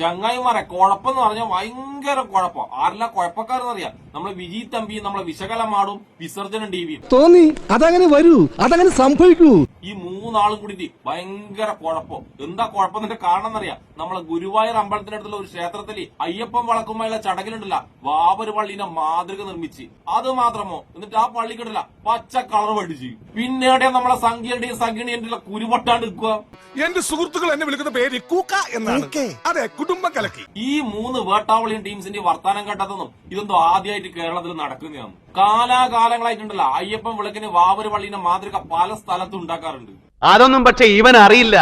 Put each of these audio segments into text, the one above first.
ചങ്ങായിമാരെ കുഴപ്പമെന്ന് പറഞ്ഞാൽ ഭയങ്കര കുഴപ്പം. ആരെല്ല കുഴപ്പക്കാരെന്നറിയാം? നമ്മളെ വിജി തമ്പിയും നമ്മളെ വിശകലമാടും വിസർജനം ടിവിയും തോന്നി അതങ്ങനെ വരൂ, അതങ്ങനെ സംഭവിക്കൂ. ഈ മൂന്നാളും കൂടിയിട്ട് ഭയങ്കര കുഴപ്പം. എന്താ കുഴപ്പത്തിന്റെ കാരണം എന്നറിയാം? നമ്മളെ ഗുരുവായൂർ അമ്പലത്തിനടുത്തുള്ള ഒരു ക്ഷേത്രത്തിൽ അയ്യപ്പൻ വളക്കുമ്പോഴുള്ള ചടങ്ങിലുണ്ടല്ല, വാവര് പള്ളിനെ മാതൃക നിർമ്മിച്ച്. അത് മാത്രമോ, എന്നിട്ട് ആ പള്ളിക്കിടല പച്ച കളർ പഠിച്ച്. പിന്നീട് നമ്മളെ സംഖ്യയുടെയും സംഖ്യണിയുടെ കുരുപൊട്ടാണ്ട് നിൽക്കുക. എന്റെ സുഹൃത്തുക്കൾ എന്നെ വിളിക്കുന്ന പേര് കൂക്ക എന്നാണ്. അതെ, കുടുംബം കലക്കി. ഈ മൂന്ന് വേട്ടാവളിയും ടീംസിന്റെ വർത്താനം കേട്ടതൊന്നും ഇതൊന്നും ആദ്യമായിട്ട് കേരളത്തിൽ നടക്കുന്നതാണ്. കാലാകാലങ്ങളായിട്ടുണ്ടല്ലോ അയ്യപ്പൻ വിളക്കിന് വാവര് പള്ളിന്റെ മാതൃക പല സ്ഥലത്തും ഉണ്ടാക്കാറുണ്ട്. അതൊന്നും പക്ഷെ ഇവൻ അറിയില്ല.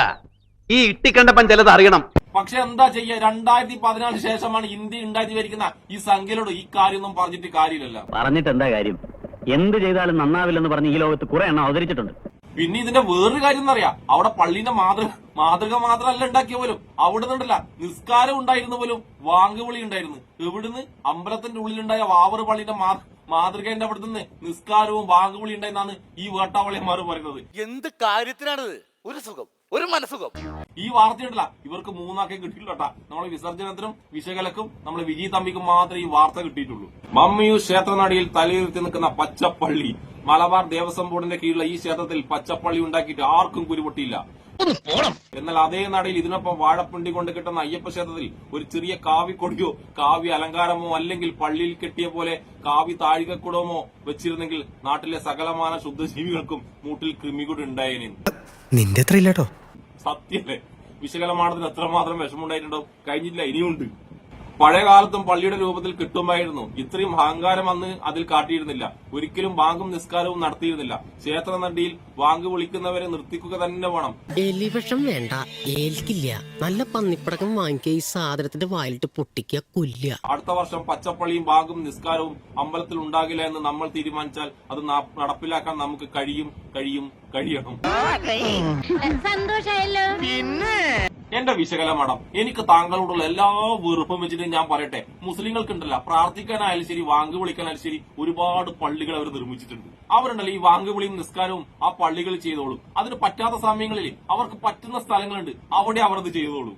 ഈ ഇട്ടിക്കണ്ടപ്പൻ ചിലത് അറിയണം. പക്ഷെ എന്താ ചെയ്യുക, 2014 ശേഷമാണ് ഇന്ത്യ ഉണ്ടാക്കി വരിക്കുന്ന ഈ സംഖ്യയോട് ഈ കാര്യമൊന്നും പറഞ്ഞിട്ട് കാര്യമില്ലല്ലോ. പറഞ്ഞിട്ട് എന്താ കാര്യം? എന്ത് ചെയ്താലും നന്നാവില്ലെന്ന് പറഞ്ഞ് ഈ ലോകത്ത് കുറെ എണ്ണം അവതരിച്ചിട്ടുണ്ട്. പിന്നെ ഇതിന്റെ വേറൊരു കാര്യം എന്നറിയാം, അവിടെ പള്ളിന്റെ മാതൃക മാത്രമല്ല ഉണ്ടാക്കിയ പോലും അവിടെ നിന്നുണ്ടല്ല നിസ്കാരം ഉണ്ടായിരുന്നു പോലും വാങ്കുവിളി ഉണ്ടായിരുന്നു. എവിടുന്ന്? അമ്പലത്തിന്റെ ഉള്ളിലുണ്ടായ വാവറ് പള്ളിന്റെ മാതൃകന്റെ അവിടെ നിന്ന് നിസ്കാരവും വാങ്കുവിളി ഉണ്ടായിരുന്നാണ് ഈ വേട്ടാവളിയന്മാർ പറയുന്നത്. എന്ത് കാര്യത്തിനാണിത്? ഒരു സുഖം, ഒരു മനസുഖം. ഈ വാർത്തയുണ്ടല്ല ഇവർക്ക് മൂന്നാക്കേ കിട്ടിയില്ലോട്ടാ. നമ്മളെ വിസർജനത്തിനും വിശകലക്കും നമ്മളെ വിജയ് തമ്പിക്കും മാത്രമേ ഈ വാർത്ത കിട്ടിയിട്ടുള്ളൂ. മമ്മിയൂർ ക്ഷേത്രനടിയിൽ തലയുയർത്തി നിൽക്കുന്ന പച്ചപ്പള്ളി. മലബാർ ദേവസ്വം ബോർഡിന്റെ കീഴിലുള്ള ഈ ക്ഷേത്രത്തിൽ പച്ചപ്പള്ളി ഉണ്ടാക്കിയിട്ട് ആർക്കും കുരുപൊട്ടിയില്ല. എന്നാൽ അതേ നടയിൽ ഇതിനൊപ്പം വാഴപ്പിണ്ടി കൊണ്ട് കിട്ടുന്ന അയ്യപ്പ ക്ഷേത്രത്തിൽ ഒരു ചെറിയ കാവിക്കൊടിയോ കാവ്യ അലങ്കാരമോ അല്ലെങ്കിൽ പള്ളിയിൽ കെട്ടിയ പോലെ കാവി താഴികക്കുടമോ വെച്ചിരുന്നെങ്കിൽ നാട്ടിലെ സകലമാന ശുദ്ധജീവികൾക്കും മൂട്ടിൽ കൃമികൂടി ഉണ്ടായേനെ. നിന്റെ അത്ര ഇല്ലാട്ടോ. സത്യല്ലേ? വിശകലമാണതിന് എത്രമാത്രം വിഷമുണ്ടായിട്ടുണ്ടാവും. കഴിഞ്ഞില്ല, ഇനിയുണ്ട്. പഴയ കാലത്തും പള്ളിയുടെ രൂപത്തിൽ കിട്ടുമായിരുന്നു. ഇത്രയും അഹങ്കാരം അന്ന് അതിൽ കാട്ടിയിരുന്നില്ല. ഒരിക്കലും ബാങ്കും നിസ്കാരവും നടത്തിയിരുന്നില്ല. ക്ഷേത്ര നടിയിൽ ബാങ്ക് വിളിക്കുന്നവരെ നിർത്തിക്കുക തന്നെ വേണം. എലിവിഷം വേണ്ട, ഏൽക്കില്ല. നല്ല പന്നിപ്പടക്കം വാങ്ങിക്കുക, ഈ സാധനത്തിന്റെ വായിലിട്ട് പൊട്ടിക്കുക, കൊല്ലുക. അടുത്ത വർഷം പച്ചപ്പള്ളിയും ബാങ്കും നിസ്കാരവും അമ്പലത്തിൽ ഉണ്ടാകില്ല എന്ന് നമ്മൾ തീരുമാനിച്ചാൽ അത് നടപ്പിലാക്കാൻ നമുക്ക് കഴിയണം. സന്തോഷായല്ലോ. എന്റെ വിശകലമാടം, എനിക്ക് താങ്കളോടുള്ള എല്ലാ വെറുപ്പും വെച്ചിട്ട് ഞാൻ പറയട്ടെ, മുസ്ലിങ്ങൾക്കുണ്ടല്ല പ്രാർത്ഥിക്കാനായാലും ശരി വാങ്ക് വിളിക്കാനായാലും ശരി ഒരുപാട് പള്ളികൾ അവർ നിർമ്മിച്ചിട്ടുണ്ട്. അവരുണ്ടല്ലോ ഈ വാങ്ക് വിളിയും നിസ്കാരവും ആ പള്ളികൾ ചെയ്തോളും. അതിന് പറ്റാത്ത സമയങ്ങളിൽ അവർക്ക് പറ്റുന്ന സ്ഥലങ്ങളുണ്ട്, അവിടെ അവർ അത് ചെയ്തോളും.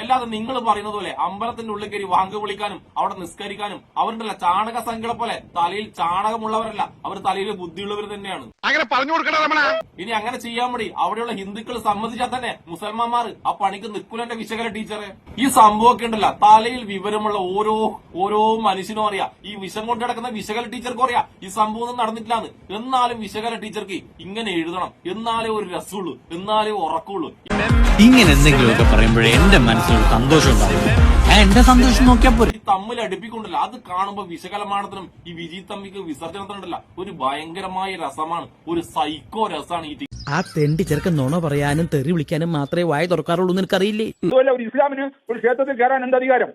അല്ലാതെ നിങ്ങൾ പറയുന്നത് പോലെ അമ്പലത്തിന്റെ ഉള്ളിൽ കയറി വാങ്ക് വിളിക്കാനും അവിടെ നിസ്കരിക്കാനും അവരുണ്ടല്ല ചാണക സംഖ്യകളെ പോലെ തലയിൽ ചാണകമുള്ളവരല്ല, അവർ തലയിൽ ബുദ്ധിയുള്ളവർ തന്നെയാണ്. അങ്ങനെ പറഞ്ഞു കൊടുക്കണ രമണ. ഇനി അങ്ങനെ ചെയ്യാൻ വേണ്ടി അവിടെയുള്ള ഹിന്ദുക്കൾ സമ്മതിച്ചാൽ തന്നെ മുസൽമാന്മാർ ആ പണിക്ക് നിൽക്കൂലെന്റെ വിശകല ടീച്ചറെ. ഈ സംഭവമൊക്കെ ഉണ്ടല്ല തലയിൽ വിവരമുള്ള ഓരോ മനുഷ്യനും അറിയാം. ഈ വിഷം കൊണ്ട് കിടക്കുന്ന വിശകല ടീച്ചർക്കും അറിയാം ഈ സംഭവം ഒന്നും നടന്നിട്ടില്ലാന്ന്. എന്നാലും വിശകല ടീച്ചർക്ക് ഇങ്ങനെ എഴുതണം, എന്നാലേ ഒരു രസമുള്ളൂ, എന്നാലേ ഉറക്കുള്ളൂ. ഇങ്ങനെ എന്തെങ്കിലുമൊക്കെ പറയുമ്പോഴേ എന്റെ മനസ്സിലൊരു സന്തോഷം ഉണ്ടാവും. എന്റെ സന്തോഷം നോക്കിയാൽ പോരെ. ഈ തമ്മിൽ അടുപ്പിക്കൊണ്ടല്ല അത് കാണുമ്പോ വിശകലമാനത്തിനും ഈ വിജയ് തമ്പിക്ക് വിസർജനത്തിനുണ്ടല്ല ഒരു ഭയങ്കരമായ രസമാണ്, ഒരു സൈക്കോ രസമാണ് ഈ. ആ തെണ്ടി ചെറുക്കൻ നുണ പറയാനും തെറി വിളിക്കാനും മാത്രമേ വായ തുറക്കാറുള്ളൂ എന്ന് എനിക്കറിയില്ലേ. ഒരു ഇസ്ലാമിന് ഒരു ക്ഷേത്രത്തിൽ കയറാൻ എന്ത് അധികാരം?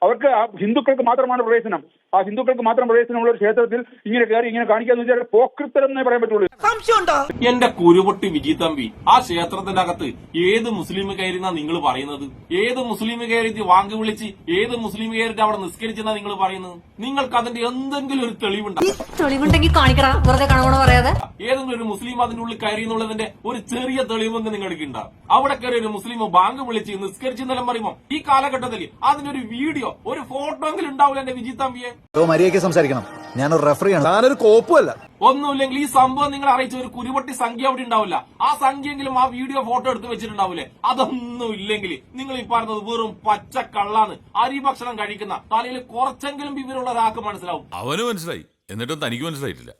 അവർക്ക് ഹിന്ദുക്കൾക്ക് മാത്രമാണ് പ്രവേശനം. ആ ഹിന്ദുക്കൾക്ക് മാത്രം പ്രവേശനമുള്ള ഒരു ക്ഷേത്രത്തിൽ ഇങ്ങനെ കയറി ഇങ്ങനെ കാണിക്കാന്ന് വെച്ചാൽ പോക്രിത്തരം എന്നേ പറയാൻ പറ്റുള്ളൂ. എന്റെ കുരുപൊട്ടി വിജയ് തമ്പി, ആ ക്ഷേത്രത്തിന്റെ അകത്ത് ഏത് മുസ്ലിം കയറിന്നാ നിങ്ങൾ പറയുന്നത്? ഏത് മുസ്ലിം കയറി വാങ്ക് വിളിച്ച് ഏത് മുസ്ലിം കയറിട്ട് അവിടെ നിസ്കരിച്ചെന്നാ നിങ്ങൾ പറയുന്നത്? നിങ്ങൾക്ക് അതിന്റെ എന്തെങ്കിലും ഒരു തെളിവുണ്ടെങ്കിൽ കാണിക്കടാ, വെറുതെ കണവണ പറയാതെ. ഏതെങ്കിലും ഒരു മുസ്ലിം അതിന്റെ ഉള്ളിൽ കയറി എന്നുള്ളതിന്റെ ഒരു ചെറിയ തെളിവെന്ന് നിങ്ങൾക്ക് ഉണ്ടാവും. അവിടെ കയറി ഒരു മുസ്ലിം ബാങ്ക് വിളിച്ച് നിസ്കരിച്ചെന്നെല്ലാം പറയുമ്പോൾ ഈ കാലഘട്ടത്തിൽ അതിനൊരു വീഡിയോ ഒരു ഫോട്ടോ എങ്കിലും ഉണ്ടാവില്ല എന്റെ വിജയ് തമ്പിയെ. മര്യാദയ്ക്ക് സംസാരിക്കണം. ഞാനൊരു റെഫറിയാണ്, ഞാനൊരു കോപ്പുമല്ല. ഒന്നുമില്ലെങ്കിൽ ഈ സംഭവം നിങ്ങൾ അറിയിച്ച ഒരു കുരുപൊട്ടി സംഖ്യ അവിടെ ഉണ്ടാവില്ല. ആ സംഖ്യയെങ്കിലും ആ വീഡിയോ ഫോട്ടോ എടുത്ത് വെച്ചിട്ടുണ്ടാവില്ലേ? അതൊന്നും ഇല്ലെങ്കിൽ നിങ്ങൾ ഈ പറഞ്ഞത് വെറും പച്ച കള്ളാന്ന്. അരി ഭക്ഷണം കഴിക്കുന്ന തലയിൽ കുറച്ചെങ്കിലും വിവരമുള്ള ഒരാൾക്ക് മനസ്സിലാവും. അവന് മനസ്സിലായി, എന്നിട്ടും തനിക്ക് മനസ്സിലായിട്ടില്ല.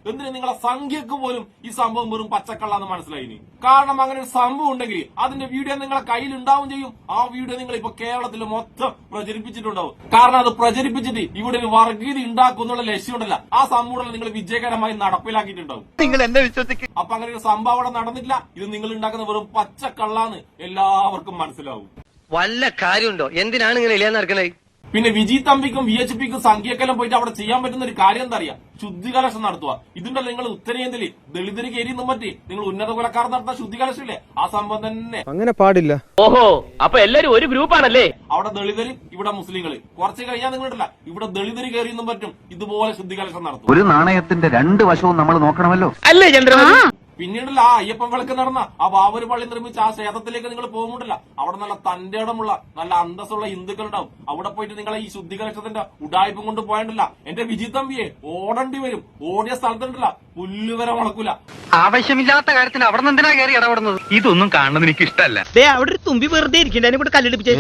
എന്തിന് നിങ്ങളെ സംഖ്യക്ക് പോലും ഈ സംഭവം വെറും പച്ചക്കള്ളാന്ന് മനസ്സിലായിനി? കാരണം അങ്ങനെ ഒരു സംഭവം ഉണ്ടെങ്കിൽ അതിന്റെ വീഡിയോ നിങ്ങളെ കയ്യിൽ ഉണ്ടാവും ചെയ്യും. ആ വീഡിയോ നിങ്ങൾ ഇപ്പൊ കേരളത്തിൽ മൊത്തം പ്രചരിപ്പിച്ചിട്ടുണ്ടാവും. കാരണം അത് പ്രചരിപ്പിച്ചിട്ട് ഇവിടെ ഒരു വർഗീയത ഉണ്ടാക്കുന്നുള്ള ലക്ഷ്യമുണ്ടല്ല, ആ സംഭവം നിങ്ങൾ വിജയകരമായി നടപ്പിലാക്കിയിട്ടുണ്ടാവും. നിങ്ങൾ എന്നെ വിശ്വസിക്കും. അപ്പൊ അങ്ങനെ ഒരു സംഭവം അവിടെ നടന്നിട്ടില്ല. ഇത് നിങ്ങൾ ഉണ്ടാക്കുന്ന വെറും പച്ചക്കള്ളാന്ന് എല്ലാവർക്കും മനസ്സിലാവും. വല്ല കാര്യമുണ്ടോ? എന്തിനാണ് ഇങ്ങനെ ഇല്ലാന്ന് നടക്കണേ? പിന്നെ വിജയ് തമ്പിക്കും VHPക്കും സംഖ്യക്കെല്ലാം പോയിട്ട് അവിടെ ചെയ്യാൻ പറ്റുന്ന ഒരു കാര്യം എന്താ അറിയാം? ശുദ്ധികലശം നടത്തുക. ഇതിന്റെ നിങ്ങൾ ഉത്തരേന്ത്യയിൽ ദളിതര് കയറിയെന്നും പറ്റി നിങ്ങൾ ഉന്നത കുലക്കാർ നടത്തുന്ന ശുദ്ധികലശമില്ലേ, ആ സംഭവം തന്നെ. അങ്ങനെ പാടില്ല. ഓഹോ, അപ്പൊ എല്ലാരും ഒരു ഗ്രൂപ്പാണല്ലേ? അവിടെ ദളിതര്, ഇവിടെ മുസ്ലിങ്ങള്. കുറച്ച് കഴിഞ്ഞാൽ നിങ്ങളിട്ടില്ല ഇവിടെ ദളിതര് കയറിയെന്നും പറ്റും ഇതുപോലെ ശുദ്ധികലശം നടത്തും. ഒരു നാണയത്തിന്റെ രണ്ട് വശവും നമ്മൾ നോക്കണമല്ലോ അല്ലേ ചന്ദ്രൻ? പിന്നീടല്ല ആ അയ്യപ്പൻ വിളക്ക് നടന്ന ആ ബാബരി പള്ളി നിർമ്മിച്ച ആ ക്ഷേത്രത്തിലേക്ക് നിങ്ങൾ പോകുമ്പോണ്ടല്ല അവിടെ നല്ല തന്റെ ഇടമുള്ള നല്ല അന്തസ്സുള്ള ഹിന്ദുക്കളുണ്ടാവും. അവിടെ പോയിട്ട് നിങ്ങളെ ഈ ശുദ്ധികലക്ഷത്തിന്റെ ഉടായ്പം കൊണ്ട് പോയണ്ടല്ല എന്റെ വിജി തമ്പിയെ ഓടേണ്ടി വരും. ഓടിയ സ്ഥലത്തുണ്ടല്ല പുല്ലുവരെ വളക്കൂല. ആവശ്യമില്ലാത്ത കാര്യത്തിൽ അവിടെ നിന്ന് എന്തിനാ കയറി ഇടപെടുന്നത്? ഇതൊന്നും കാണുന്നത് എനിക്ക് ഇഷ്ടമല്ല. അവിടെ ഒരു തുമ്പി വെറുതെ ഇരിക്കണ്ടേ, അതിനെ കൂടെ കല്ലെടുപ്പിച്ച്